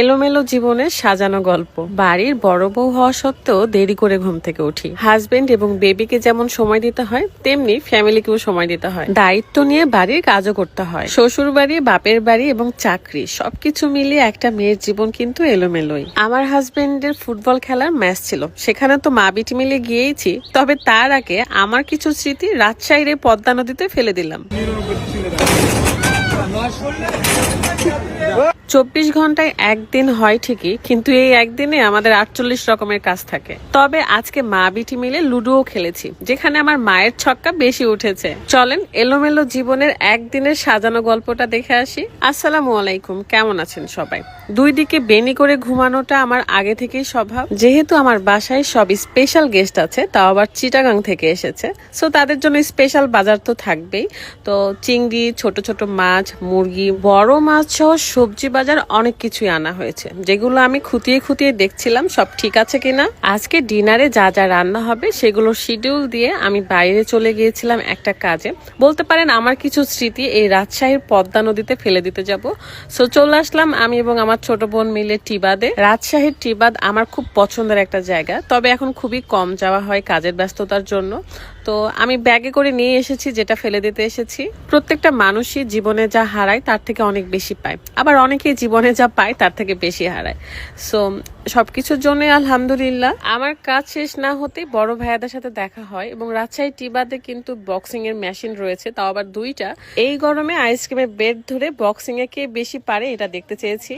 এলোমেলো জীবনের সাজানো গল্প। বাড়ির বড় বউ হওয়া সত্ত্বেও দেরি করে ঘুম থেকে উঠি। হাজবেন্ড এবং বেবিকে যেমন সময় দিতে হয়, তেমনি ফ্যামিলিকেও সময় দিতে হয়। দায়িত্ব নিয়ে বাড়ির কাজও করতে হয়। শ্বশুর বাড়ি, বাপের বাড়ি এবং চাকরি সবকিছু মিলিয়ে একটা মেয়ের জীবন কিন্তু এলোমেলোই। আমার হাজবেন্ডের ফুটবল খেলার ম্যাচ ছিল, সেখানে তো মা বিটি মিলে গিয়েইছি। তবে তার আগে আমার কিছু স্মৃতি রাজশাহীর পদ্মা নদীতে ফেলে দিলাম। 24 ঘন্টায় একদিন হয় ঠিকই, কিন্তু এই একদিনে আমাদের 48 রকমের কাজ থাকে। তবে আজকে মা বিটি মিলে লুডোও খেলেছি, যেখানে আমার মায়ের ছক্কা বেশি উঠেছে। চলেন এলোমেলো জীবনের একদিনের সাজানো গল্পটা দেখে আসি। আসসালামু আলাইকুম, কেমন আছেন সবাই? দুই দিকে বেনি করে ঘুমানোটা আমার আগে থেকেই স্বভাব। যেহেতু আমার বাসায় সব স্পেশাল গেস্ট আছে, তাও আবার চিটাগাং থেকে এসেছে, সো তাদের জন্য স্পেশাল বাজার তো থাকবেই। তো চিংড়ি, ছোট ছোট মাছ, মুরগি, বড় মাছ সহ সবজি বাজার অনেক কিছুই আনা হয়েছে, যেগুলো আমি খুঁটিয়ে খুঁটিয়ে দেখছিলাম সব ঠিক আছে কিনা। আজকে ডিনারে যা যা রান্না হবে সেগুলো শিডিউল দিয়ে আমি বাইরে চলে গিয়েছিলাম একটা কাজে। বলতে পারেন আমার কিছু স্মৃতি এই রাজশাহীর পদ্মা নদীতে ফেলে দিতে যাব। সো চলে আসলাম আমি এবং আমার ছোট বোন মিলে টিবাদে। রাজশাহীর টিবাদ আমার খুব পছন্দের একটা জায়গা, তবে এখন খুবই কম যাওয়া হয় কাজের ব্যস্ততার জন্য। তো আমি ব্যাগে করে নিয়ে এসেছি যেটা ফেলে দিতে এসেছি। প্রত্যেকটা মানুষই জীবনে যা হারায় তার থেকে অনেক বেশি পায়, আবার অনেকেই জীবনে যা পায় তার থেকে বেশি হারায়। সো সবকিছুর জন্য আলহামদুলিল্লাহ। আমার কাজ শেষ না হতেই বড় ভাইয়াদের সাথে দেখা হয়, এবং রাজশাহী টিবাদে কিন্তু বক্সিং এর মেশিন রয়েছে, তাও আবার দুইটা। এই গরমে আইসক্রিমের বেড ধরে বক্সিং এ কে বেশি পারে এটা দেখতে চেয়েছি।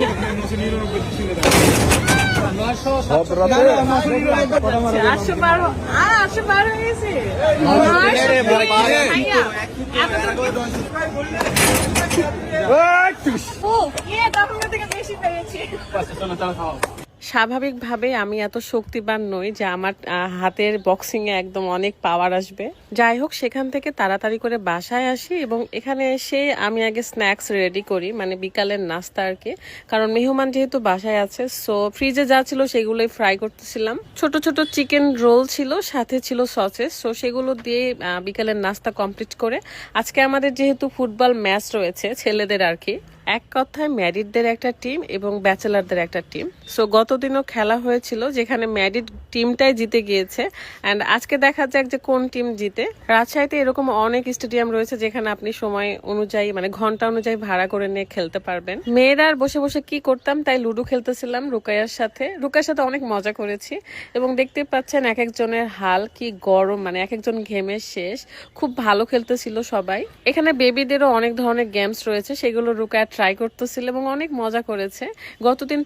স্বাভাবিকভাবে আমি এত শক্তিবান নই যে আমার হাতের বক্সিং এ একদম অনেক পাওয়ার আসবে। যাই হোক, সেখান থেকে তাড়াতাড়ি করে বাসায় আসি এবং এখানে এসে আমি আগে স্ন্যাক্স রেডি করি, মানে বিকালের নাস্তা আর কি। কারণ মেহমান যেহেতু বাসায় আছে, সো ফ্রিজে যা ছিল সেগুলোই ফ্রাই করতেছিলাম। ছোট ছোট চিকেন রোল ছিল, সাথে ছিল সসেস, সো সেগুলো দিয়ে বিকালের নাস্তা কমপ্লিট করে আজকে আমাদের যেহেতু ফুটবল ম্যাচ রয়েছে ছেলেদের আর কি, এক কথায় ম্যারিডদের একটা টিম এবং ব্যাচেলারদের একটা টিম। সো গতদিনও খেলা হয়েছিল, যেখানে ম্যারিড টিমটাই জিতে গিয়েছে। অ্যান্ড আজকে দেখা যাক যে কোন টিম জিতে। রাজশাহীতে এরকম অনেক স্টেডিয়াম রয়েছে যেখানে আপনি সময় অনুযায়ী, মানে ঘন্টা অনুযায়ী ভাড়া করে নিয়ে খেলতে পারবেন। মেয়েরা আর বসে বসে কি করতাম, তাই লুডো খেলতেছিলাম রুকাইয়ার সাথে। রুকাইয়ার সাথে অনেক মজা করেছি, এবং দেখতে পাচ্ছেন এক একজনের হাল কি গরম, মানে এক একজন ঘেমে শেষ। খুব ভালো খেলতেছিল সবাই। এখানে বেবিদেরও অনেক ধরনের গেমস রয়েছে, সেগুলো রুকাইয়া ট্রাই করতেছিল এবং অনেক মজা করেছে। গতদিন